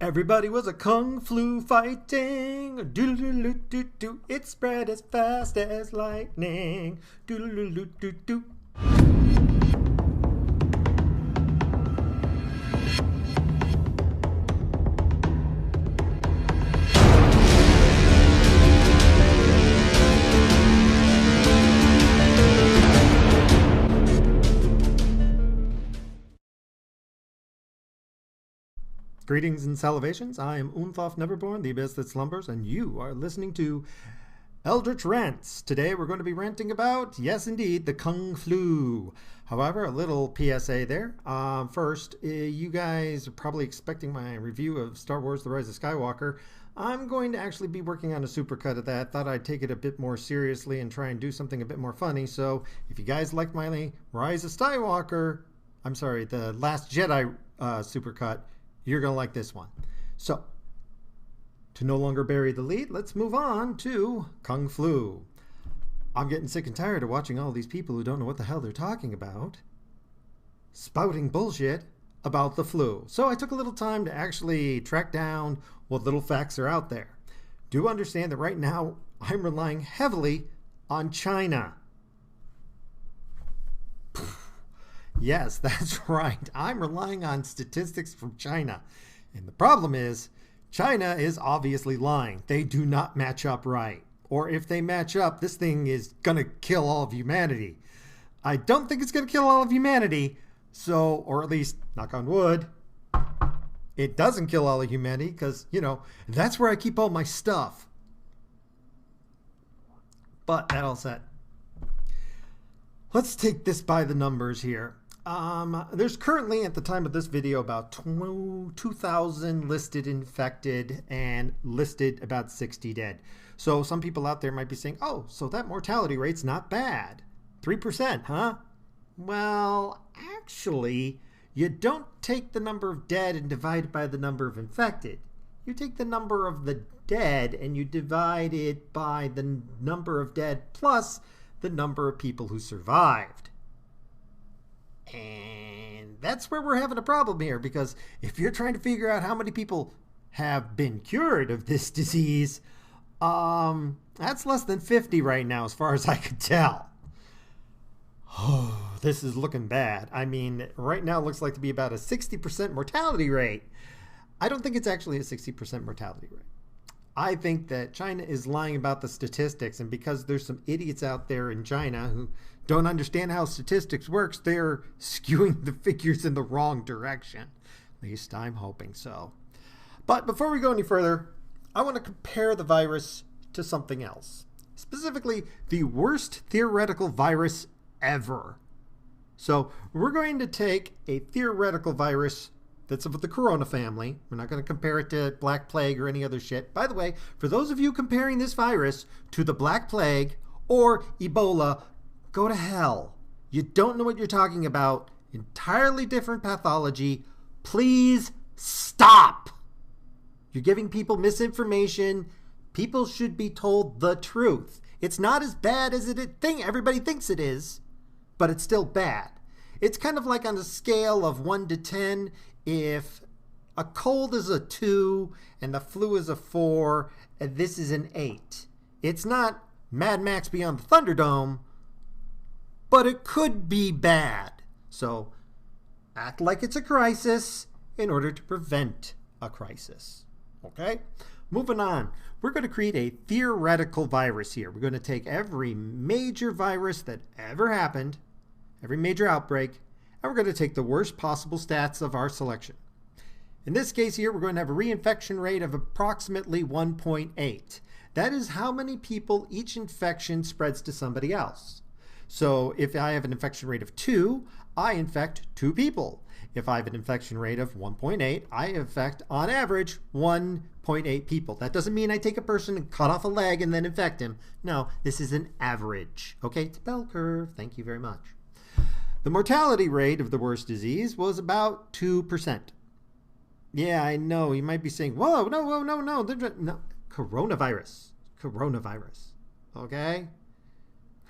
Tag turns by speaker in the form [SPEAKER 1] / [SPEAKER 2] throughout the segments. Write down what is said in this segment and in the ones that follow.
[SPEAKER 1] Everybody was a kung flu fighting. Doodle-doo-doo-doo-doo. It spread as fast as lightning. Doodle-doo-doo-doo-doo. Greetings and salivations. I am Umthoth Neverborn, the abyss that slumbers, and you are listening to Eldritch Rants. Today we're going to be ranting about, yes indeed, the Kung Flu. However, a little PSA there. First, you guys are probably expecting my review of Star Wars The Rise of Skywalker. I'm going to actually be working on a supercut of that. Thought I'd take it a bit more seriously and try and do something a bit more funny. So if you guys liked my Rise of Skywalker, I'm sorry, the Last Jedi supercut, you're going to like this one. So, to no longer bury the lead, let's move on to Kung Flu. I'm getting sick and tired of watching all these people who don't know what the hell they're talking about spouting bullshit about the flu. So I took a little time to actually track down what little facts are out there. Do understand that right now I'm relying heavily on China. Yes, that's right. I'm relying on statistics from China. And the problem is, China is obviously lying. They do not match up right. Or if they match up, this thing is going to kill all of humanity. I don't think it's going to kill all of humanity. So, or at least, knock on wood, it doesn't kill all of humanity because, you know, that's where I keep all my stuff. But that all said, let's take this by the numbers here. There's currently, at the time of this video, about 2,000 listed infected and listed about 60 dead. So some people out there might be saying, oh, so that mortality rate's not bad. 3%, huh? Well, actually, you don't take the number of dead and divide it by the number of infected. You take the number of the dead and you divide it by the number of dead plus the number of people who survived. And that's where we're having a problem here, because if you're trying to figure out how many people have been cured of this disease, that's less than 50 right now as far as I could tell. Oh, this is looking bad. I mean, right now it looks like to be about a 60% mortality rate. I don't think it's actually a 60% mortality rate. I think that China is lying about the statistics, and because there's some idiots out there in China who don't understand how statistics works, they're skewing the figures in the wrong direction. At least I'm hoping so. But before we go any further, I want to compare the virus to something else. Specifically, the worst theoretical virus ever. So we're going to take a theoretical virus that's of the corona family. We're not going to compare it to Black Plague or any other shit. By the way, for those of you comparing this virus to the Black Plague or Ebola, go to hell. You don't know what you're talking about. Entirely different pathology. Please stop. You're giving people misinformation. People should be told the truth. It's not as bad as everybody thinks it is, but it's still bad. It's kind of like on a scale of 1 to 10. If a cold is a 2 and the flu is a 4 and this is an 8. It's not Mad Max Beyond the Thunderdome, but it could be bad. So act like it's a crisis in order to prevent a crisis. Okay? Moving on. We're going to create a theoretical virus here. We're going to take every major virus that ever happened, every major outbreak, and we're going to take the worst possible stats of our selection. In this case here, we're going to have a reinfection rate of approximately 1.8. That is how many people each infection spreads to somebody else. So if I have an infection rate of 2, I infect 2 people. If I have an infection rate of 1.8, I infect, on average, 1.8 people. That doesn't mean I take a person and cut off a leg and then infect him. No, this is an average. Okay, it's a bell curve. Thank you very much. The mortality rate of the worst disease was about 2%. Yeah, I know. You might be saying, whoa, no. Coronavirus. Okay?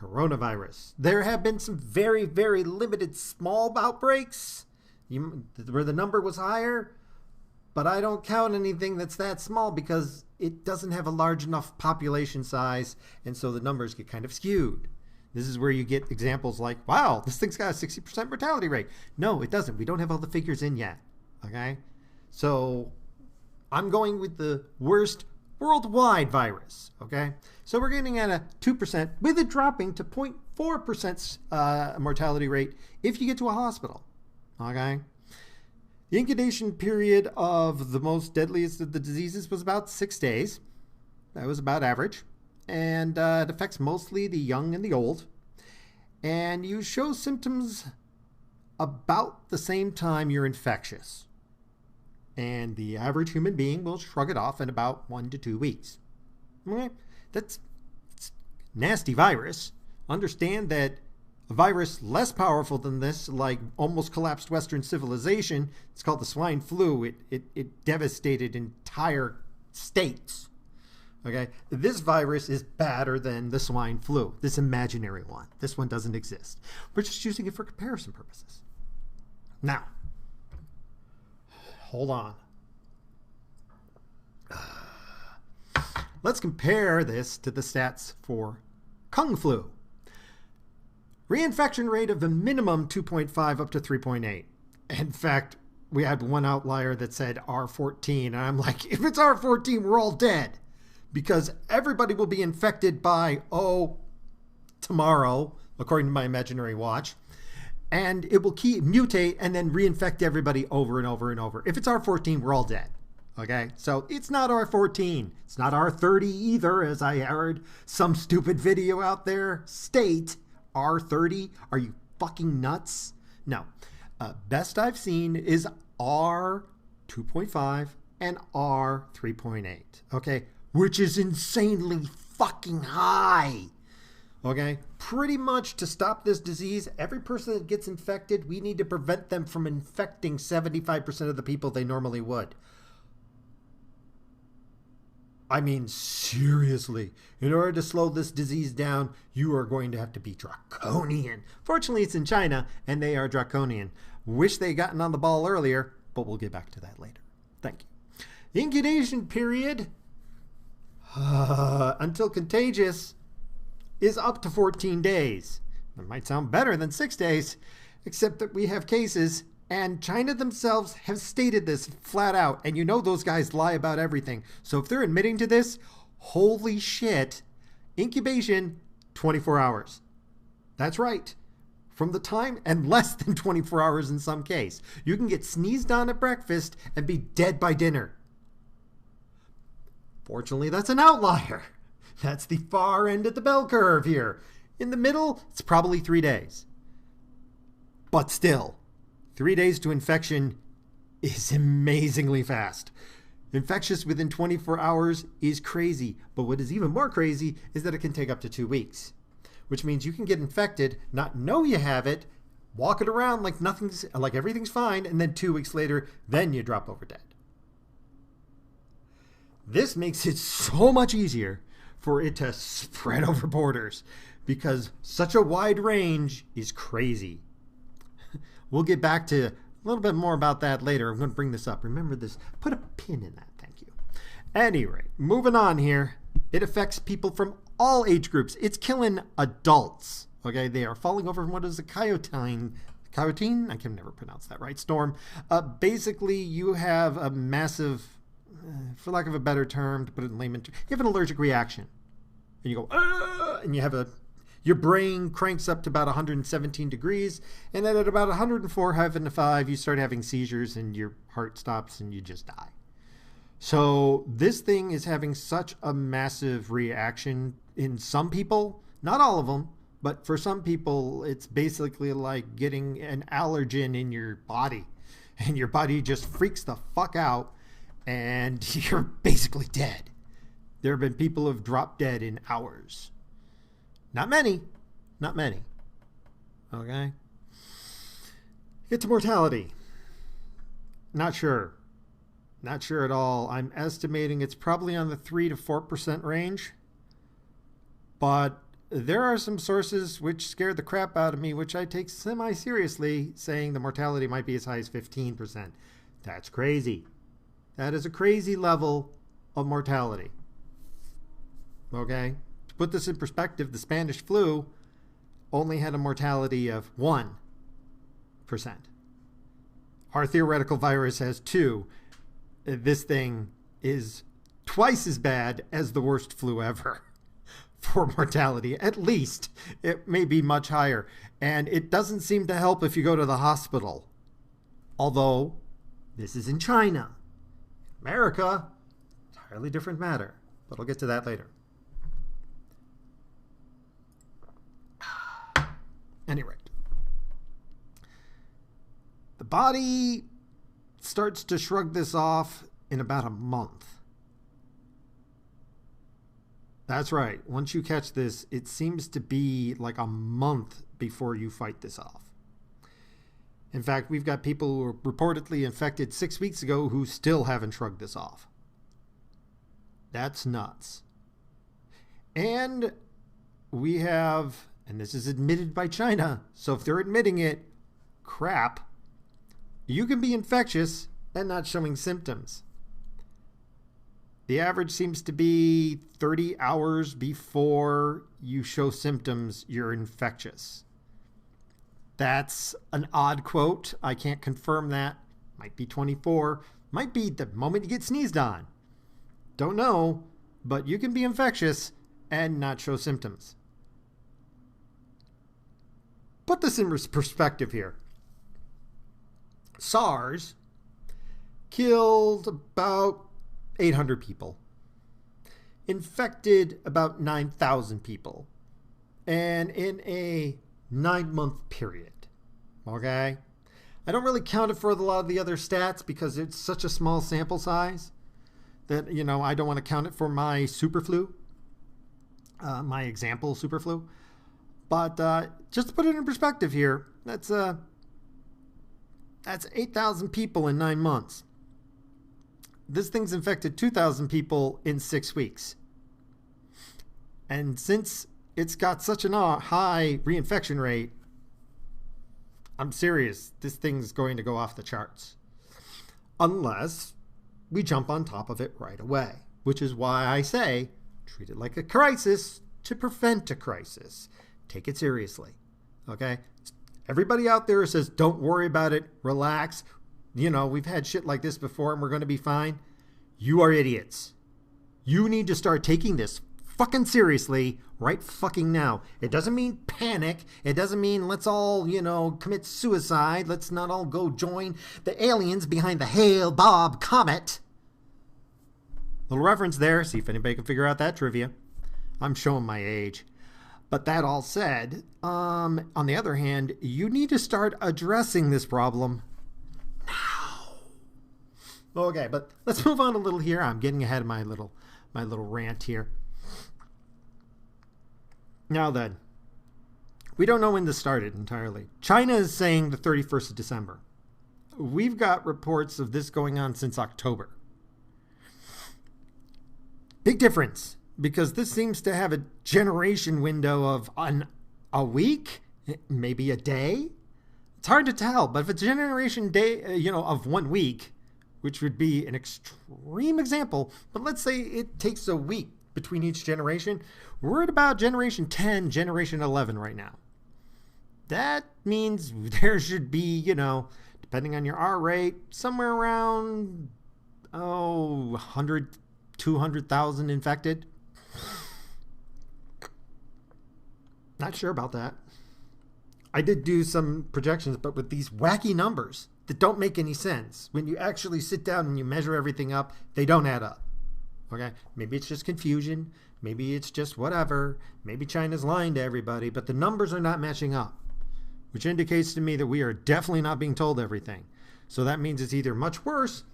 [SPEAKER 1] Coronavirus. There have been some very, very limited small outbreaks where the number was higher. But I don't count anything that's that small because it doesn't have a large enough population size, and so the numbers get kind of skewed. This is where you get examples like, wow, this thing's got a 60% mortality rate. No, it doesn't. We don't have all the figures in yet. Okay? So I'm going with the worst worldwide virus. Okay? So we're getting at a 2% with it dropping to 0.4% mortality rate if you get to a hospital. Okay? The incubation period of the most deadliest of the diseases was about 6 days. That was about average. And it affects mostly the young and the old. And you show symptoms about the same time you're infectious. And the average human being will shrug it off in about 1 to 2 weeks. Okay? That's nasty virus. Understand that a virus less powerful than this, like almost collapsed Western civilization, it's called the swine flu. It devastated entire states. Okay, this virus is badder than the swine flu, this imaginary one. This one doesn't exist. We're just using it for comparison purposes. Now, hold on. Let's compare this to the stats for Kung Flu. Reinfection rate of a minimum 2.5 up to 3.8. In fact, we had one outlier that said R14, and I'm like, if it's R14, we're all dead. Because everybody will be infected by, tomorrow, according to my imaginary watch. And it will mutate and then reinfect everybody over and over and over. If it's R14, we're all dead. Okay? So it's not R14. It's not R30 either, as I heard some stupid video out there state. R30? Are you fucking nuts? No. Best I've seen is R2.5 and R3.8. Okay? Which is insanely fucking high. Okay? Pretty much to stop this disease, every person that gets infected, we need to prevent them from infecting 75% of the people they normally would. I mean, seriously. In order to slow this disease down, you are going to have to be draconian. Fortunately, it's in China, and they are draconian. Wish they had gotten on the ball earlier, but we'll get back to that later. Thank you. The incubation period until contagious is up to 14 days. That might sound better than 6 days, except that we have cases, and China themselves have stated this flat out, and you know those guys lie about everything. So if they're admitting to this, holy shit, incubation, 24 hours. That's right. From the time, and less than 24 hours in some case. You can get sneezed on at breakfast and be dead by dinner. Fortunately, that's an outlier. That's the far end of the bell curve here. In the middle, it's probably 3 days. But still, 3 days to infection is amazingly fast. Infectious within 24 hours is crazy. But what is even more crazy is that it can take up to 2 weeks. Which means you can get infected, not know you have it, walk it around like everything's fine, and then 2 weeks later, then you drop over dead. This makes it so much easier for it to spread over borders because such a wide range is crazy. We'll get back to a little bit more about that later. I'm going to bring this up. Remember this. Put a pin in that. Thank you. Anyway, moving on here. It affects people from all age groups. It's killing adults. Okay, they are falling over from what is a coyote? I can never pronounce that right. Storm. Basically, you have a massive, for lack of a better term, to put it in layman terms, you have an allergic reaction. And you go, and you have your brain cranks up to about 117 degrees. And then at about 104, having to 5, you start having seizures and your heart stops and you just die. So this thing is having such a massive reaction in some people, not all of them, but for some people, it's basically like getting an allergen in your body. And your body just freaks the fuck out and you're basically dead. There have been people who have dropped dead in hours. Not many. Not many. Okay? Get to mortality. Not sure. Not sure at all. I'm estimating it's probably on the 3 to 4% range. But there are some sources which scared the crap out of me, which I take semi-seriously, saying the mortality might be as high as 15%. That's crazy. That is a crazy level of mortality. Okay? To put this in perspective, the Spanish flu only had a mortality of 1%. Our theoretical virus has 2. This thing is twice as bad as the worst flu ever for mortality. At least it may be much higher. And it doesn't seem to help if you go to the hospital. Although this is in China. America, entirely different matter. But I'll get to that later. Any rate, the body starts to shrug this off in about a month. That's right. Once you catch this, it seems to be like a month before you fight this off. In fact, we've got people who were reportedly infected 6 weeks ago who still haven't shrugged this off. That's nuts. And we have, and this is admitted by China, so if they're admitting it, crap, you can be infectious and not showing symptoms. The average seems to be 30 hours before you show symptoms, you're infectious. That's an odd quote. I can't confirm that. Might be 24. Might be the moment you get sneezed on. Don't know, but you can be infectious and not show symptoms. Put this in perspective here. SARS killed about 800 people. Infected about 9,000 people. And in a 9-month period. Okay? I don't really count it for a lot of the other stats because it's such a small sample size that, I don't want to count it for my super flu. My example super flu. But just to put it in perspective here, that's 8,000 people in 9 months. This thing's infected 2,000 people in 6 weeks. And since it's got such a high reinfection rate, I'm serious, this thing's going to go off the charts. Unless we jump on top of it right away. Which is why I say, treat it like a crisis to prevent a crisis. Take it seriously. Okay? Everybody out there says, don't worry about it, relax. We've had shit like this before and we're going to be fine. You are idiots. You need to start taking this fucking seriously right fucking now. It doesn't mean panic. It doesn't mean let's all, commit suicide. Let's not all go join the aliens behind the Hale-Bopp comet. Little reference there. See if anybody can figure out that trivia. I'm showing my age. But that all said, on the other hand, you need to start addressing this problem now. Okay, but let's move on a little here. I'm getting ahead of my little rant here. Now then, we don't know when this started entirely. China is saying the 31st of December. We've got reports of this going on since October. Big difference, because this seems to have a generation window of a week, maybe a day. It's hard to tell, but if it's a generation day, of 1 week, which would be an extreme example, but let's say it takes a week between each generation, we're at about generation 10, generation 11 right now. That means there should be, depending on your R rate, somewhere around, 100, 200,000 infected. Not sure about that. I did do some projections, but with these wacky numbers that don't make any sense. When you actually sit down and you measure everything up, they don't add up. Okay? Maybe it's just confusion. Maybe it's just whatever. Maybe China's lying to everybody, but the numbers are not matching up, which indicates to me that we are definitely not being told everything. So that means it's either much worse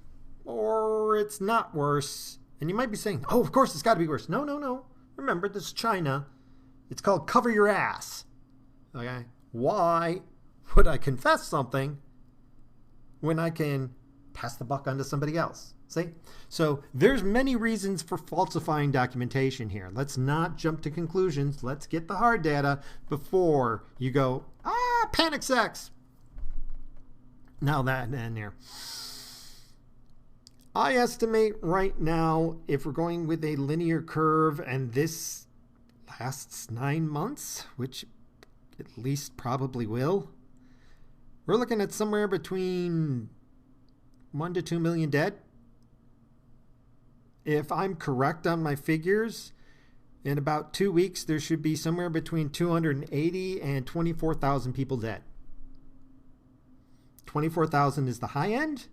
[SPEAKER 1] or it's not worse. And you might be saying, oh, of course it's got to be worse. No. Remember, this is China. It's called cover your ass. Okay? Why would I confess something when I can pass the buck on to somebody else? See? So there's many reasons for falsifying documentation here. Let's not jump to conclusions. Let's get the hard data before you go, panic sex. Now that and there. I estimate right now, if we're going with a linear curve and this lasts 9 months, which at least probably will, we're looking at somewhere between 1 to 2 million dead. If I'm correct on my figures, in about 2 weeks, there should be somewhere between 280 and 24,000 people dead. 24,000 is the high end.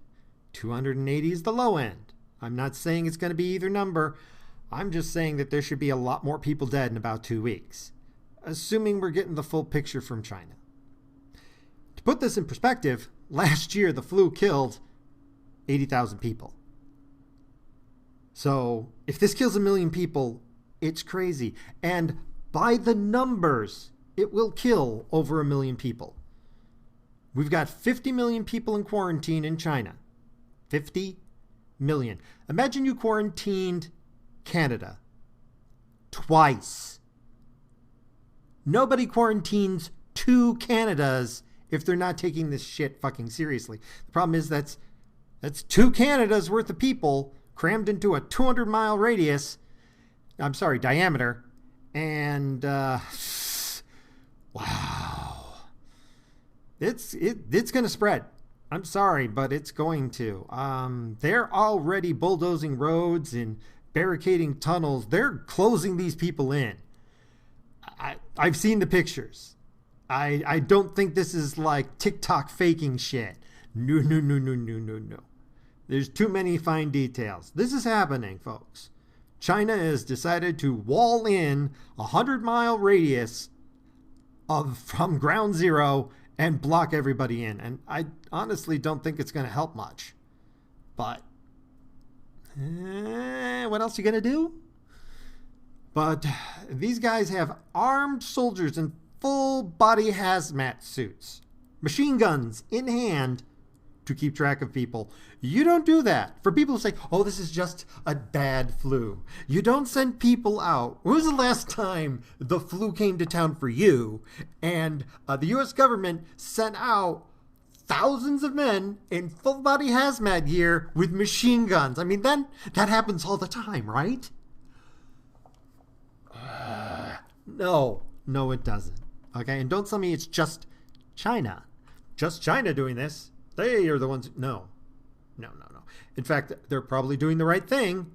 [SPEAKER 1] 280 is the low end. I'm not saying it's going to be either number. I'm just saying that there should be a lot more people dead in about 2 weeks, assuming we're getting the full picture from China. To put this in perspective, last year the flu killed 80,000 people. So if this kills 1 million people, it's crazy. And by the numbers, it will kill over 1 million people. We've got 50 million people in quarantine in China. 50 million. Imagine you quarantined Canada twice. Nobody quarantines 2 Canadas if they're not taking this shit fucking seriously. The problem is that's 2 Canadas worth of people crammed into a 200-mile radius. I'm sorry, diameter. And wow. It's going to spread. I'm sorry, but it's going to. They're already bulldozing roads and barricading tunnels. They're closing these people in. I've seen the pictures. I don't think this is like TikTok faking shit. No. There's too many fine details. This is happening, folks. China has decided to wall in a 100-mile radius from ground zero and block everybody in. And I honestly don't think it's going to help much. But what else are you going to do? But these guys have armed soldiers in full body hazmat suits, machine guns in hand to keep track of people. You don't do that. For people who say, oh, this is just a bad flu. You don't send people out. When was the last time the flu came to town for you and the U.S. government sent out thousands of men in full body hazmat gear with machine guns? I mean, then that happens all the time, right? No, it doesn't. Okay, and don't tell me it's just China. Just China doing this. They are the ones. No. In fact, they're probably doing the right thing.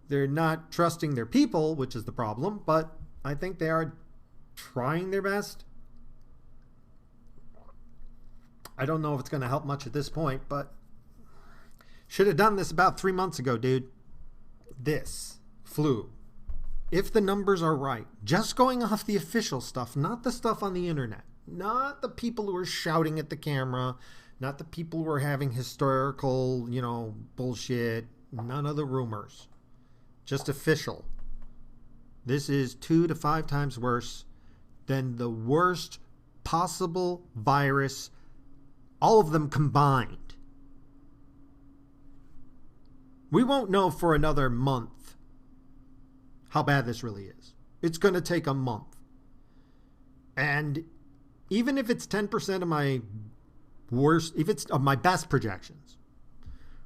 [SPEAKER 1] They're not trusting their people, which is the problem, but I think they are trying their best. I don't know if it's going to help much at this point, but should have done this about 3 months ago, dude. This flu, if the numbers are right, just going off the official stuff, not the stuff on the internet, not the people who are shouting at the camera, not the people who are having historical, bullshit, none of the rumors, just official. This is 2 to 5 times worse than the worst possible virus, all of them combined. We won't know for another month how bad this really is. It's going to take a month. And even if it's 10% of my worst, if it's of my best projections,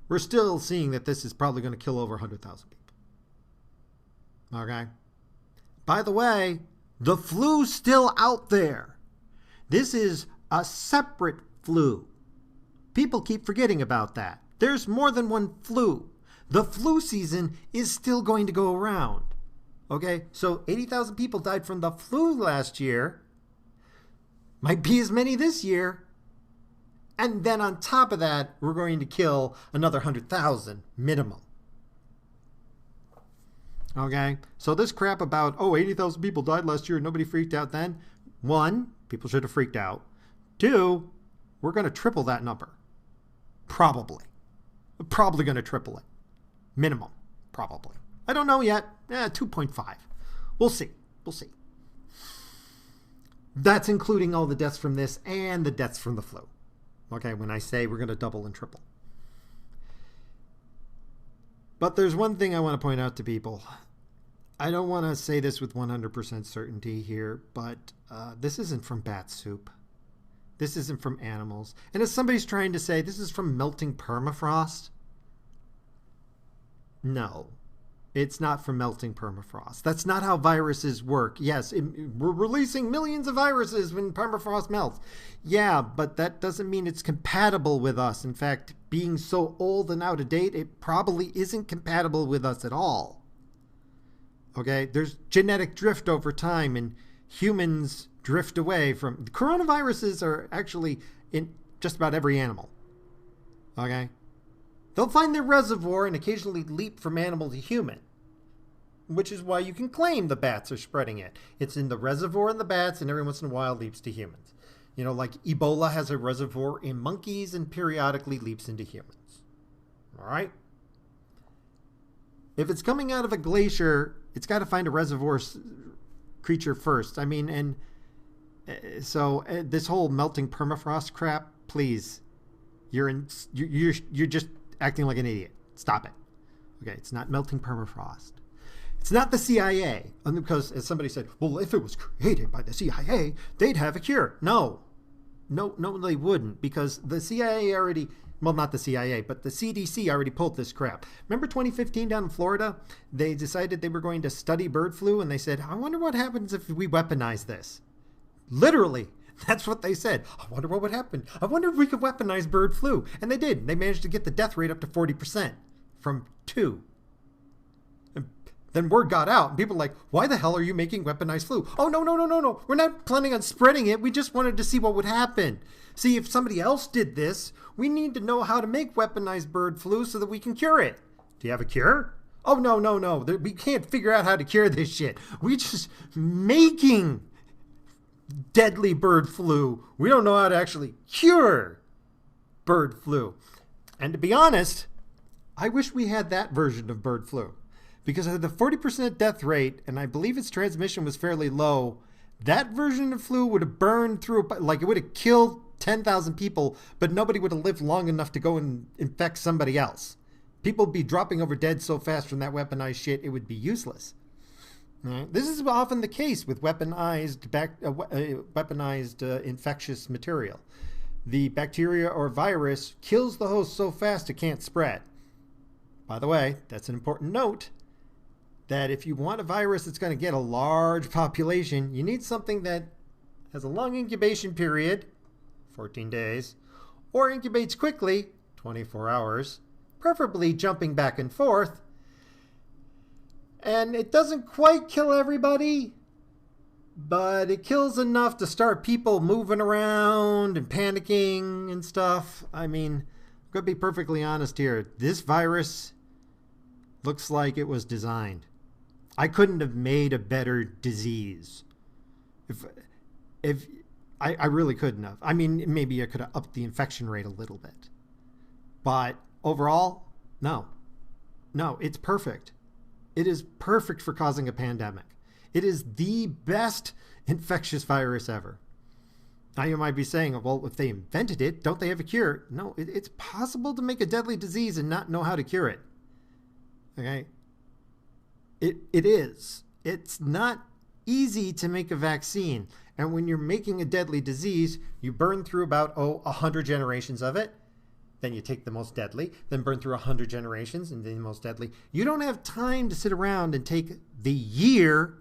[SPEAKER 1] we're still seeing that this is probably going to kill over 100,000 people. Okay? By the way, the flu's still out there. This is a separate flu. People keep forgetting about that. There's more than one flu. The flu season is still going to go around. Okay? So 80,000 people died from the flu last year. Might be as many this year. And then on top of that, we're going to kill another 100,000 minimum. Okay? So this crap about, 80,000 people died last year and nobody freaked out then. 1, people should have freaked out. 2, we're going to triple that number. Probably. We're probably going to triple it. Minimum. Probably. I don't know yet. 2.5. We'll see. That's including all the deaths from this and the deaths from the flu. Okay, when I say we're going to double and triple. But there's one thing I want to point out to people. I don't want to say this with 100% certainty here, but this isn't from bat soup. This isn't from animals. And if somebody's trying to say this is from melting permafrost, No. It's not from melting permafrost. That's not how viruses work. Yes, we're releasing millions of viruses when permafrost melts. Yeah, but that doesn't mean it's compatible with us. In fact, being so old and out of date, it probably isn't compatible with us at all. Okay, there's genetic drift over time, and humans drift away from... Coronaviruses are actually in just about every animal. Okay? They'll find their reservoir and occasionally leap from animal to human, which is why you can claim the bats are spreading it. It's in the reservoir in the bats, and every once in a while leaps to humans. You know, like Ebola has a reservoir in monkeys and periodically leaps into humans. All right? If it's coming out of a glacier, it's got to find a reservoir creature first. I mean, and so this whole melting permafrost crap, please, you're just acting like an idiot. Stop it. Okay, it's not melting permafrost. It's not the CIA. Because, as somebody said, well, if it was created by the CIA, they'd have a cure. No, they wouldn't. Because the CIA already, well, not the CIA, but the CDC already pulled this crap. Remember 2015 down in Florida? They decided they were going to study bird flu, and they said, I wonder what happens if we weaponize this. Literally. That's what they said. I wonder what would happen. I wonder if we could weaponize bird flu. And they did. They managed to get the death rate up to 40% from 2. And then word got out, and people were like, why the hell are you making weaponized flu? Oh, no. We're not planning on spreading it. We just wanted to see what would happen. See, if somebody else did this, we need to know how to make weaponized bird flu so that we can cure it. Do you have a cure? Oh, no. We can't figure out how to cure this shit. We just making deadly bird flu. We don't know how to actually cure bird flu. And to be honest, I wish we had that version of bird flu, because of the 40% death rate, and I believe its transmission was fairly low. That version of flu would have burned through, like it would have killed 10,000 people, but nobody would have lived long enough to go and infect somebody else. People would be dropping over dead so fast from that weaponized shit, it would be useless. This is often the case with weaponized infectious material. The bacteria or virus kills the host so fast it can't spread. By the way, that's an important note, that if you want a virus that's going to get a large population, you need something that has a long incubation period, 14 days, or incubates quickly, 24 hours, preferably jumping back and forth. And it doesn't quite kill everybody, but it kills enough to start people moving around and panicking and stuff. I mean, I'm going to be perfectly honest here. This virus looks like it was designed. I couldn't have made a better disease. If I really couldn't have. I mean, maybe I could have upped the infection rate a little bit. But overall, no. No, it's perfect. It is perfect for causing a pandemic. It is the best infectious virus ever. Now you might be saying, well, if they invented it, don't they have a cure? No, it's possible to make a deadly disease and not know how to cure it. Okay? It is. It's not easy to make a vaccine. And when you're making a deadly disease, you burn through about, 100 generations of it. Then you take the most deadly, then burn through 100 generations, and then the most deadly. You don't have time to sit around and take the year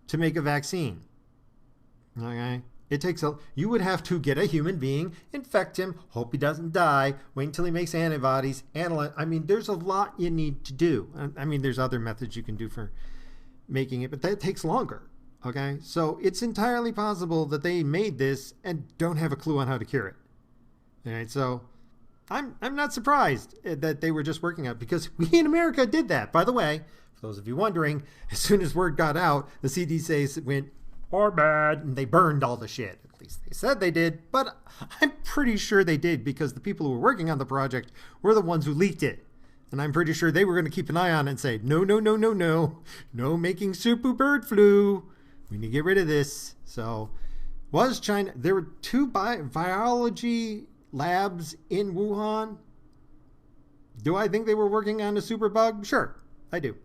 [SPEAKER 1] to make a vaccine. Okay? It takes you would have to get a human being, infect him, hope he doesn't die, wait until he makes antibodies, analyze. I mean, there's a lot you need to do. I mean, there's other methods you can do for making it, but that takes longer. Okay? So it's entirely possible that they made this and don't have a clue on how to cure it. All right? So I'm not surprised that they were just working out, because we in America did that. By the way, for those of you wondering, as soon as word got out, the CDC went, "Or bad," and they burned all the shit. At least they said they did, but I'm pretty sure they did, because the people who were working on the project were the ones who leaked it. And I'm pretty sure they were going to keep an eye on it and say, no making super bird flu. We need to get rid of this. So was China, there were 2 biology labs in Wuhan. Do I think they were working on a super bug? Sure, I do.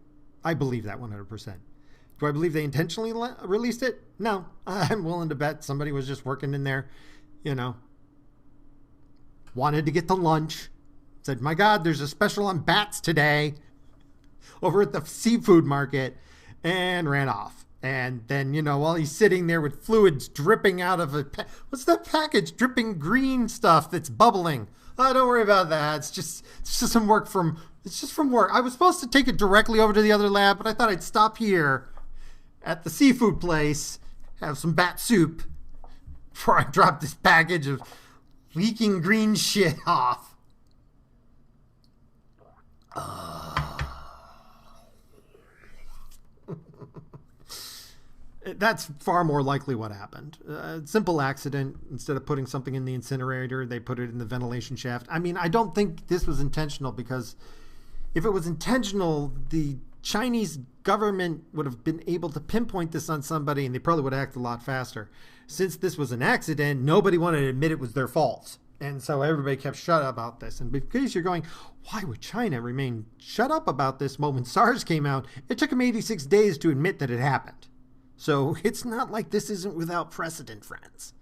[SPEAKER 1] I believe that 100%. Do I believe they intentionally released it? No. I'm willing to bet somebody was just working in there, wanted to get to lunch, said, my God, there's a special on bats today. over at the seafood market and ran off. And then, while he's sitting there with fluids dripping out of what's that package? Dripping green stuff that's bubbling. Oh, don't worry about that. It's just some work it's just from work. I was supposed to take it directly over to the other lab, but I thought I'd stop here at the seafood place, have some bat soup before I drop this package of leaking green shit off. That's far more likely what happened. Simple accident. Instead of putting something in the incinerator, they put it in the ventilation shaft. I mean, I don't think this was intentional, because if it was intentional, the Chinese government would have been able to pinpoint this on somebody, and they probably would have acted a lot faster. Since this was an accident, nobody wanted to admit it was their fault. And so everybody kept shut up about this. And because you're going, why would China remain shut up about this? Well, when SARS came out, it took them 86 days to admit that it happened. So it's not like this isn't without precedent, friends.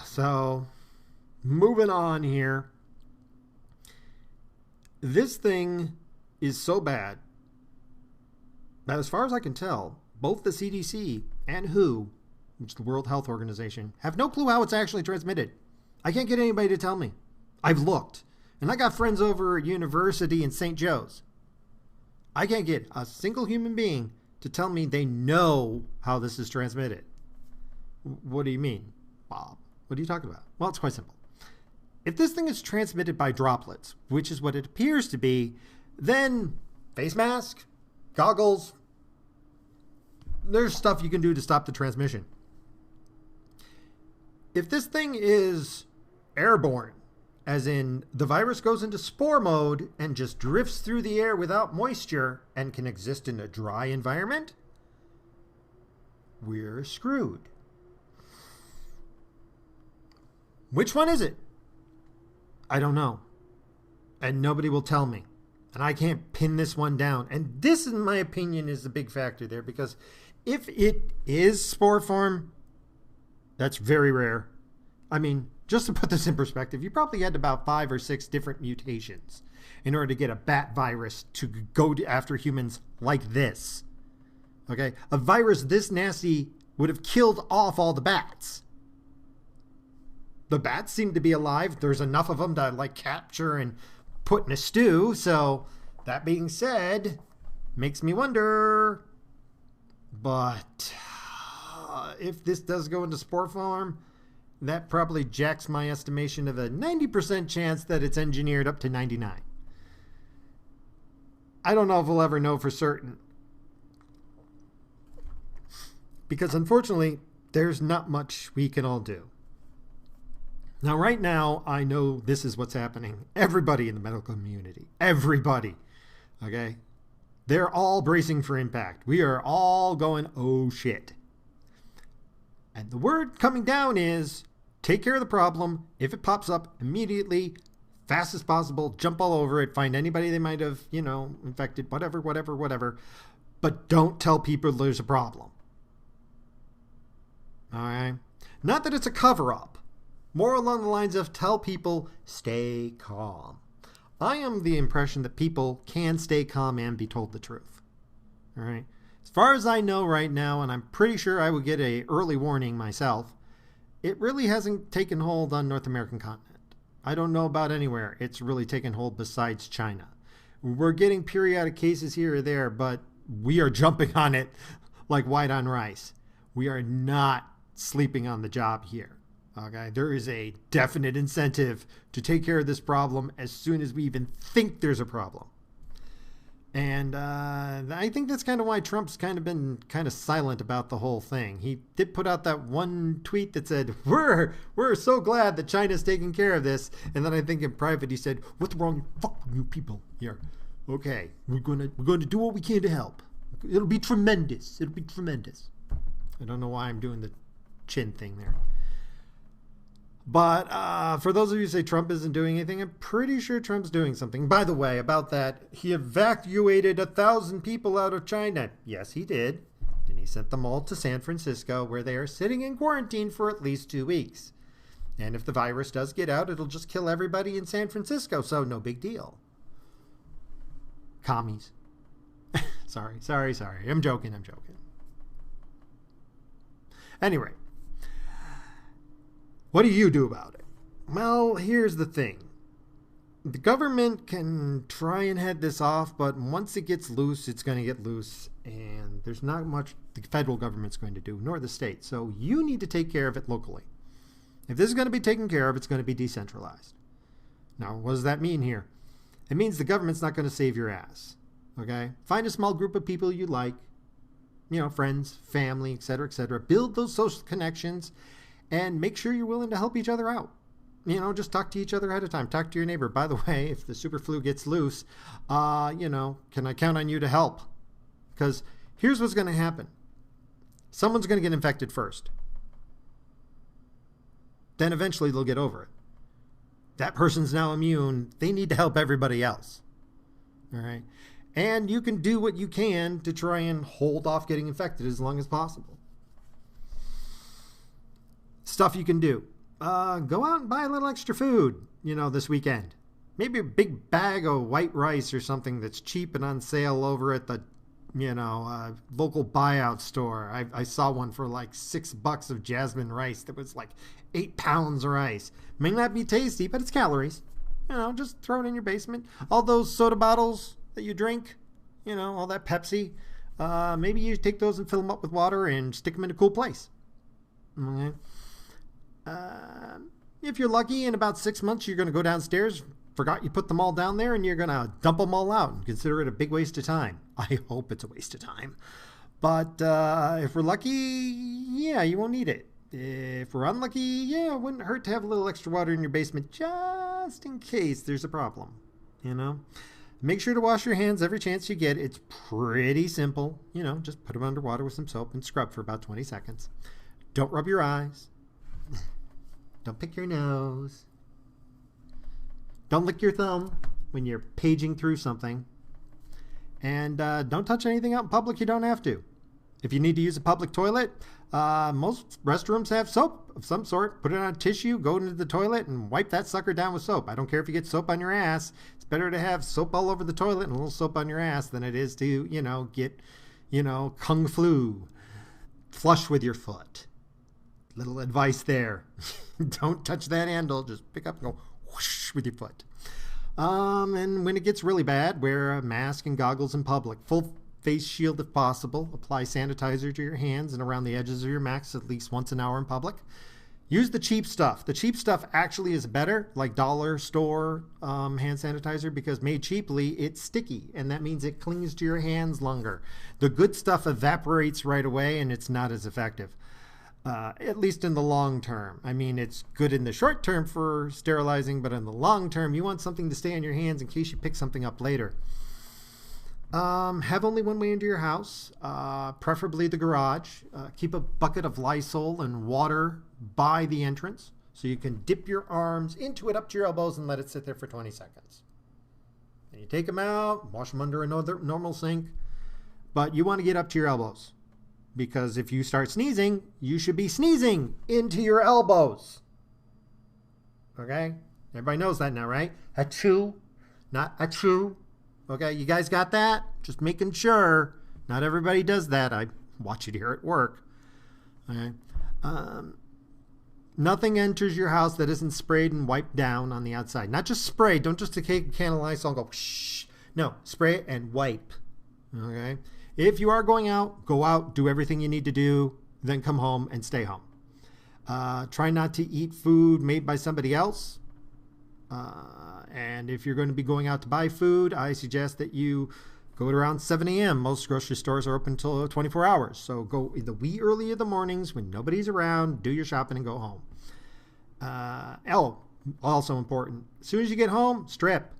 [SPEAKER 1] So, moving on here. This thing is so bad that, as far as I can tell, both the CDC and WHO, which is the World Health Organization, have no clue how it's actually transmitted. I can't get anybody to tell me. I've looked. And I got friends over at university in St. Joe's. I can't get a single human being to tell me they know how this is transmitted. What do you mean, Bob? What are you talking about? Well, it's quite simple. If this thing is transmitted by droplets, which is what it appears to be, then face mask, goggles, there's stuff you can do to stop the transmission. If this thing is airborne, as in the virus goes into spore mode and just drifts through the air without moisture and can exist in a dry environment, we're screwed. Which one is it? I don't know. And nobody will tell me. And I can't pin this one down. And this, in my opinion, is the big factor there, because if it is spore form, that's very rare. I mean, just to put this in perspective, you probably had about 5 or 6 different mutations in order to get a bat virus to go after humans like this. Okay? A virus this nasty would have killed off all the bats. The bats seem to be alive. There's enough of them to capture and put in a stew. So that being said, makes me wonder. But if this does go into spore form, that probably jacks my estimation of a 90% chance that it's engineered up to 99. I don't know if we'll ever know for certain. Because unfortunately, there's not much we can all do. Now, right now, I know this is what's happening. Everybody in the medical community, everybody, okay? They're all bracing for impact. We are all going, oh shit. And the word coming down is, take care of the problem. If it pops up, immediately, fast as possible, jump all over it, find anybody they might have, infected, whatever. But don't tell people there's a problem. All right? Not that it's a cover-up. More along the lines of tell people, stay calm. I am the impression that people can stay calm and be told the truth. All right? As far as I know right now, and I'm pretty sure I would get an early warning myself, it really hasn't taken hold on North American continent. I don't know about anywhere it's really taken hold besides China. We're getting periodic cases here or there, but we are jumping on it like white on rice. We are not sleeping on the job here. Okay, there is a definite incentive to take care of this problem as soon as we even think there's a problem. And I think that's kind of why Trump's kind of been kind of silent about the whole thing. He did put out that one tweet that said, we're so glad that China's taking care of this. And then I think in private he said, what's wrong with you people here? Okay, we're going to do what we can to help. It'll be tremendous. It'll be tremendous. I don't know why I'm doing the chin thing there. But for those of you who say Trump isn't doing anything, I'm pretty sure Trump's doing something. By the way, about that, he evacuated 1,000 people out of China. Yes, he did. And he sent them all to San Francisco, where they are sitting in quarantine for at least 2 weeks. And if the virus does get out, it'll just kill everybody in San Francisco, so no big deal. Commies. Sorry. I'm joking. Anyway, what do you do about it? Well, here's the thing. The government can try and head this off, but once it gets loose, it's going to get loose, and there's not much the federal government's going to do, nor the state. So you need to take care of it locally. If this is going to be taken care of, it's going to be decentralized. Now, what does that mean here? It means the government's not going to save your ass. Okay? Find a small group of people you like, friends, family, etc. Build those social connections and make sure you're willing to help each other out. Just talk to each other ahead of time. Talk to your neighbor. By the way, if the super flu gets loose, can I count on you to help? Because here's what's going to happen. Someone's going to get infected first. Then eventually they'll get over it. That person's now immune. They need to help everybody else. All right? And you can do what you can to try and hold off getting infected as long as possible. Stuff you can do. Go out and buy a little extra food, this weekend. Maybe a big bag of white rice or something that's cheap and on sale over at the, local buyout store. I saw one for like $6 of jasmine rice that was like 8 pounds of rice. May not be tasty, but it's calories. Just throw it in your basement. All those soda bottles that you drink, all that Pepsi, maybe you take those and fill them up with water and stick them in a cool place. Okay. If you're lucky, in about 6 months, you're going to go downstairs, forgot you put them all down there, and you're going to dump them all out and consider it a big waste of time. I hope it's a waste of time. But if we're lucky, yeah, you won't need it. If we're unlucky, yeah, it wouldn't hurt to have a little extra water in your basement just in case there's a problem, Make sure to wash your hands every chance you get. It's pretty simple. Just put them under water with some soap and scrub for about 20 seconds. Don't rub your eyes. Don't pick your nose. Don't lick your thumb when you're paging through something. And don't touch anything out in public you don't have to. If you need to use a public toilet, most restrooms have soap of some sort. Put it on a tissue, go into the toilet, and wipe that sucker down with soap. I don't care if you get soap on your ass. It's better to have soap all over the toilet and a little soap on your ass than it is to, get, kung flu. Flush with your foot. Little advice there. Don't touch that handle. Just pick up and go whoosh with your foot. And when it gets really bad, wear a mask and goggles in public. Full face shield if possible. Apply sanitizer to your hands and around the edges of your masks at least once an hour in public. Use the cheap stuff. The cheap stuff actually is better, like dollar store hand sanitizer, because made cheaply, it's sticky, and that means it clings to your hands longer. The good stuff evaporates right away, and it's not as effective. At least in the long term. I mean, it's good in the short term for sterilizing, but in the long term, you want something to stay on your hands in case you pick something up later. Have only one way into your house, preferably the garage. Keep a bucket of Lysol and water by the entrance so you can dip your arms into it up to your elbows and let it sit there for 20 seconds. Then you take them out, wash them under another normal sink, but you want to get up to your elbows. Because if you start sneezing, you should be sneezing into your elbows. Okay? Everybody knows that now, right? Achoo, not achoo. Okay, you guys got that? Just making sure. Not everybody does that. I watch it here at work. Okay? Nothing enters your house that isn't sprayed and wiped down on the outside. Not just spray. Don't just take a can of Lysol and go shh. No, spray it and wipe. Okay? If you are going out, go out, do everything you need to do, then come home and stay home. Try not to eat food made by somebody else. And if you're going to be going out to buy food, I suggest that you go at around 7 a.m. Most grocery stores are open until 24 hours. So go in the wee early of the mornings when nobody's around, do your shopping and go home. Also important. As soon as you get home, strip.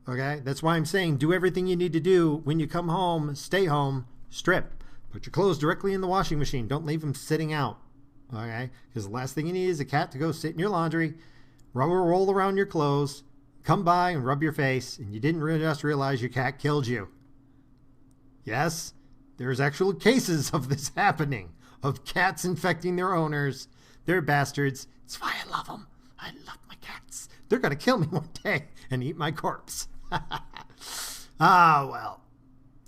[SPEAKER 1] Okay, that's why I'm saying do everything you need to do. When you come home, stay home, strip. Put your clothes directly in the washing machine. Don't leave them sitting out. Okay, because the last thing you need is a cat to go sit in your laundry, roll around your clothes, come by and rub your face, and you didn't just realize your cat killed you. Yes, there's actual cases of this happening, of cats infecting their owners. They're bastards. It's why I love them. I love my cats. They're going to kill me one day and eat my corpse. Ah, well.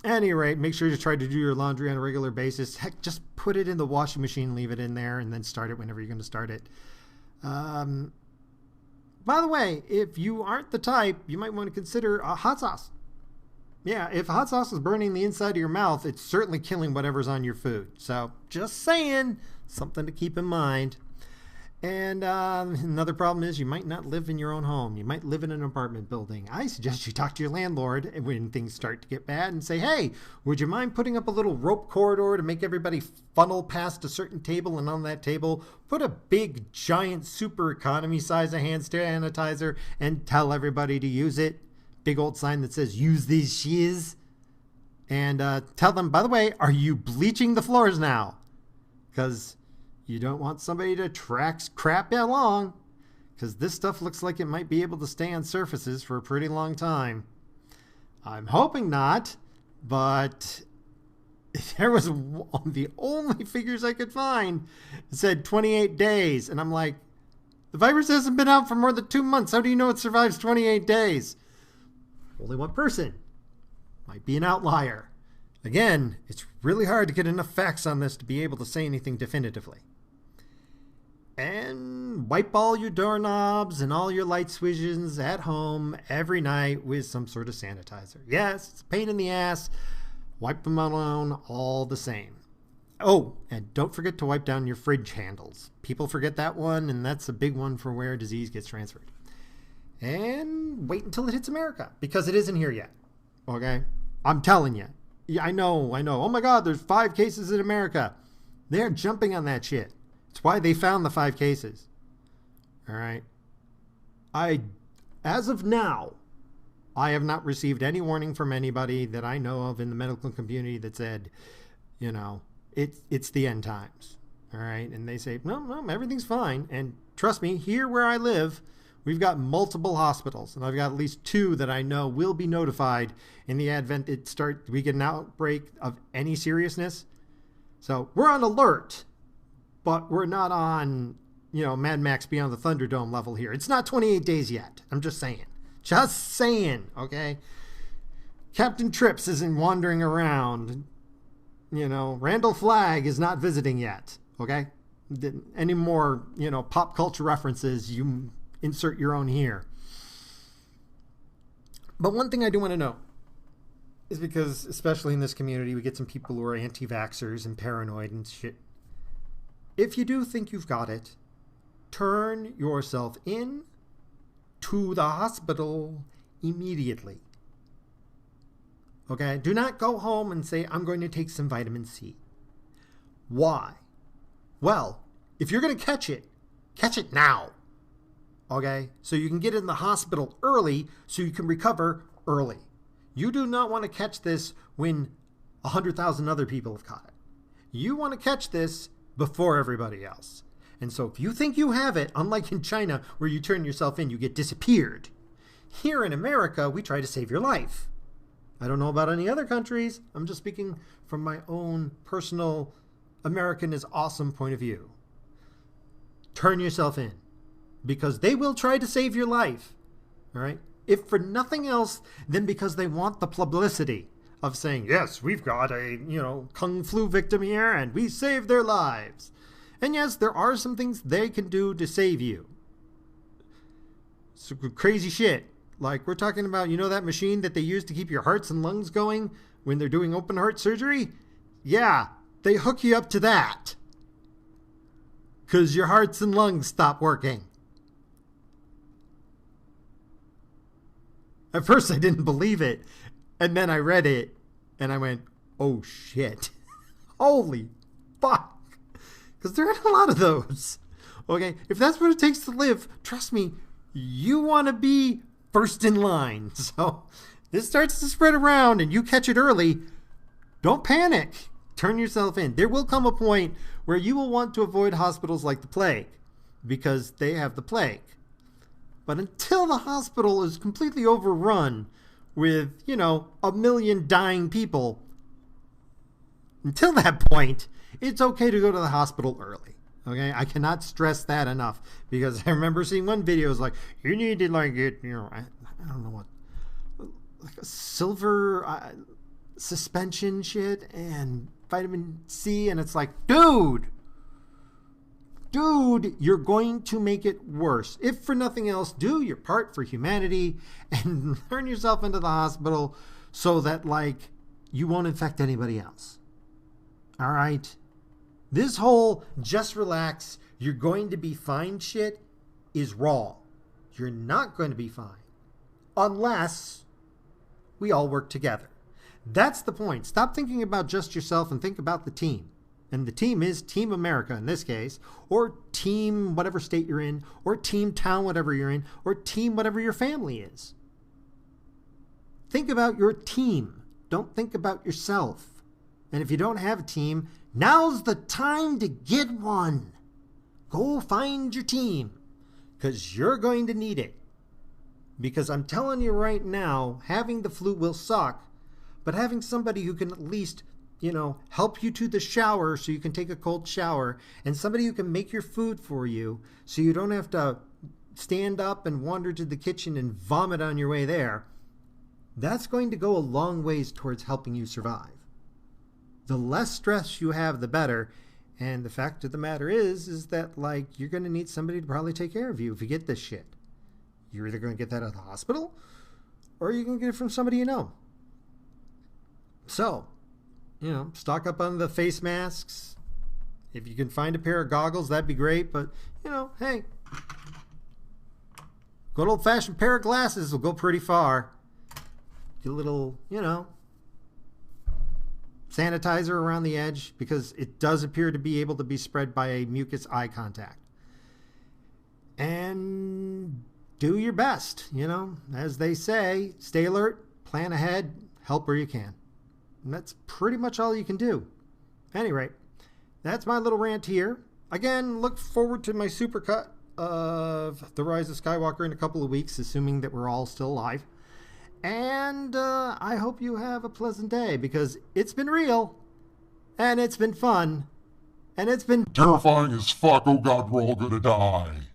[SPEAKER 1] At any rate, make sure to try to do your laundry on a regular basis. Heck, just put it in the washing machine, leave it in there, and then start it whenever you're going to start it. By the way, if you aren't the type, you might want to consider a hot sauce. Yeah, if hot sauce is burning the inside of your mouth, it's certainly killing whatever's on your food. So, just saying, something to keep in mind. And another problem is you might not live in your own home. You might live in an apartment building. I suggest you talk to your landlord when things start to get bad and say, hey, would you mind putting up a little rope corridor to make everybody funnel past a certain table, and on that table put a big, giant, super economy size of hand sanitizer and tell everybody to use it. Big old sign that says, use these shiz. And tell them, by the way, are you bleaching the floors now? Because you don't want somebody to track crap along, because this stuff looks like it might be able to stay on surfaces for a pretty long time. I'm hoping not, but there was the only figures I could find. It said 28 days, and I'm like, the virus hasn't been out for more than 2 months. How do you know it survives 28 days? Only one person. Might be an outlier. Again, it's really hard to get enough facts on this to be able to say anything definitively. And wipe all your doorknobs and all your light switches at home every night with some sort of sanitizer. Yes, it's a pain in the ass. Wipe them alone all the same. Oh, and don't forget to wipe down your fridge handles. People forget that one, and that's a big one for where disease gets transferred. And wait until it hits America, because it isn't here yet. Okay? I'm telling you. Yeah, I know. Oh my God, there's 5 cases in America. They're jumping on that shit. It's why they found the 5 cases. All right. As of now, I have not received any warning from anybody that I know of in the medical community that said, you know, it's the end times. All right. And they say, no, everything's fine. And trust me, here where I live, we've got multiple hospitals, and I've got at least 2 that I know will be notified in the advent we get an outbreak of any seriousness. So we're on alert, but we're not on, Mad Max Beyond the Thunderdome level here. It's not 28 days yet. I'm just saying. Just saying, okay? Captain Trips isn't wandering around. Randall Flagg is not visiting yet, okay? Any more, pop culture references, you insert your own here. But one thing I do want to know is, because especially in this community, we get some people who are anti-vaxxers and paranoid and shit. If you do think you've got it, turn yourself in to the hospital immediately. Okay? Do not go home and say, I'm going to take some vitamin C. Why? Well, if you're going to catch it now. Okay? So you can get in the hospital early so you can recover early. You do not want to catch this when 100,000 other people have caught it. You want to catch this before everybody else. And so if you think you have it, unlike in China where you turn yourself in, you get disappeared. Here in America, we try to save your life. I don't know about any other countries. I'm just speaking from my own personal American is awesome point of view. Turn yourself in, because they will try to save your life. All right? If for nothing else than because they want the publicity of saying, yes, we've got a, Kung flu victim here and we saved their lives. And yes, there are some things they can do to save you. Some crazy shit. Like we're talking about, that machine that they use to keep your hearts and lungs going when they're doing open heart surgery? Yeah, they hook you up to that. Because your hearts and lungs stop working. At first I didn't believe it. And then I read it and I went, oh shit. Holy fuck. Because there are a lot of those. Okay, if that's what it takes to live, trust me, you want to be first in line. So this starts to spread around and you catch it early, don't panic. Turn yourself in. There will come a point where you will want to avoid hospitals like the plague because they have the plague. But until the hospital is completely overrun with, 1 million dying people, until that point, it's okay to go to the hospital early. Okay? I cannot stress that enough, because I remember seeing one video, it's like, you need to get, I don't know what, silver suspension shit and vitamin C, and it's like, dude, you're going to make it worse. If for nothing else, do your part for humanity and turn yourself into the hospital so that, like, you won't infect anybody else. All right? This whole just relax, you're going to be fine shit is wrong. You're not going to be fine unless we all work together. That's the point. Stop thinking about just yourself and think about the team. And the team is Team America in this case, or Team whatever state you're in, or Team Town whatever you're in, or Team whatever your family is. Think about your team. Don't think about yourself. And if you don't have a team, now's the time to get one. Go find your team, because you're going to need it. Because I'm telling you right now, having the flu will suck, but having somebody who can at least, help you to the shower so you can take a cold shower, and somebody who can make your food for you so you don't have to stand up and wander to the kitchen and vomit on your way there, that's going to go a long ways towards helping you survive. The less stress you have, the better. And the fact of the matter is that, like, you're going to need somebody to probably take care of you if you get this shit. You're either going to get that at the hospital or you're going to get it from somebody you know. So, stock up on the face masks. If you can find a pair of goggles, that'd be great. But, hey, good old-fashioned pair of glasses will go pretty far. Get a little, sanitizer around the edge, because it does appear to be able to be spread by a mucus eye contact. And do your best, as they say, stay alert, plan ahead, help where you can. And that's pretty much all you can do. At any rate, that's my little rant here. Again, look forward to my supercut of The Rise of Skywalker in a couple of weeks, assuming that we're all still alive. And I hope you have a pleasant day, because it's been real, and it's been fun, and it's been
[SPEAKER 2] terrifying as fuck. Oh God, we're all gonna die.